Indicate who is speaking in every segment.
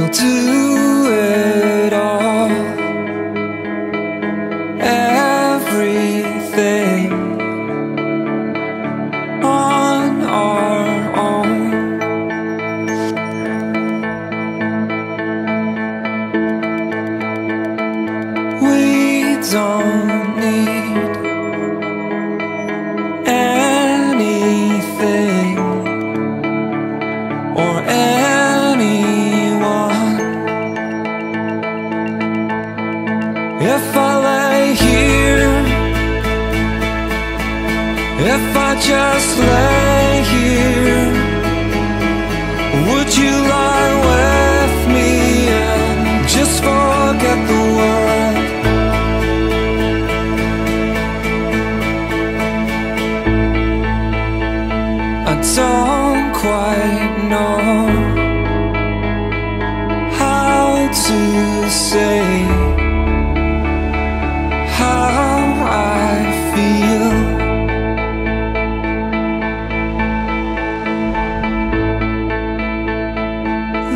Speaker 1: We'll do it all, everything on our own. We don't need anything or anyone. If I lay here, if I just lay here, would you lie with me and just forget the world? I don't quite know how to say how I feel.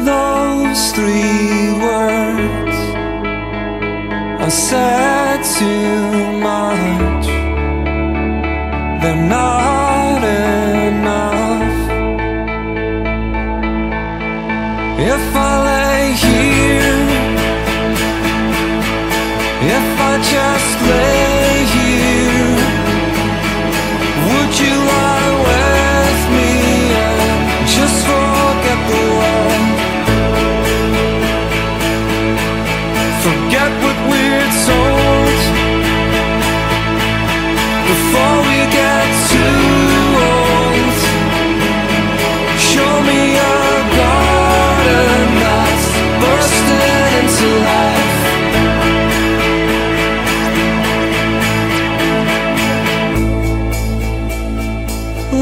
Speaker 1: Those 3 words are said too much. They're not enough. If I lay here, if I just lay here, would you lie with me and just forget the world? Forget what we're told before we get too old. Show me a garden that's bursting into life.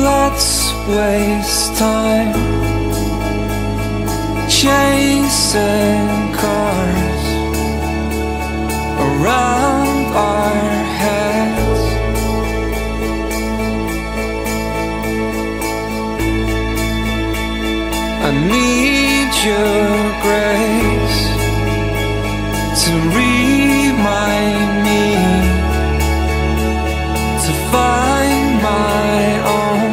Speaker 1: Let's waste time chasing cars around our heads. I need your grace to remind me to find my own.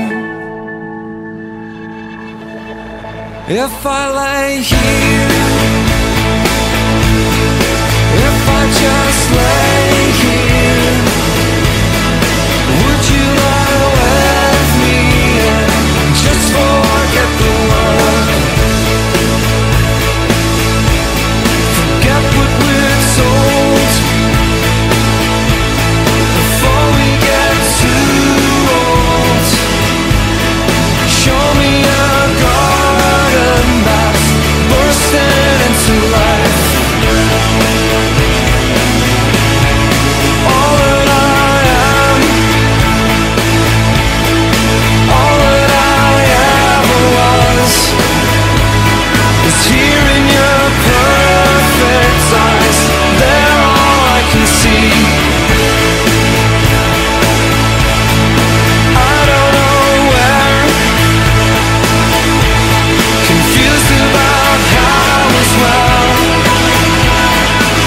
Speaker 1: If I lay here, if I just lay here, would you lie with me and just forget the world? Forget what we're told before we get too old. Show me a garden that's bursting into life. All that I am, all that I ever was, is here in your perfect eyes. They're all I can see. I don't know where, confused about how as well.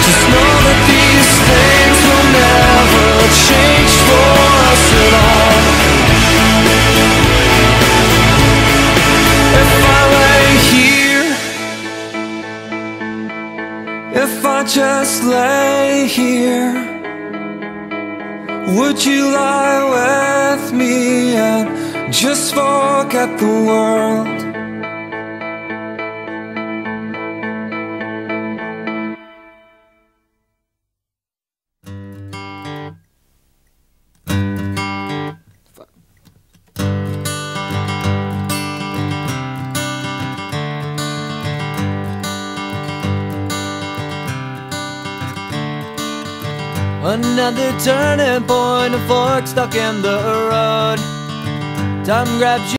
Speaker 1: Just know that these things will never change for us at all. If I lay here, if I just lay here, would you lie with me and just forget the world?
Speaker 2: Another turning point, a fork stuck in the road. Time grabs you.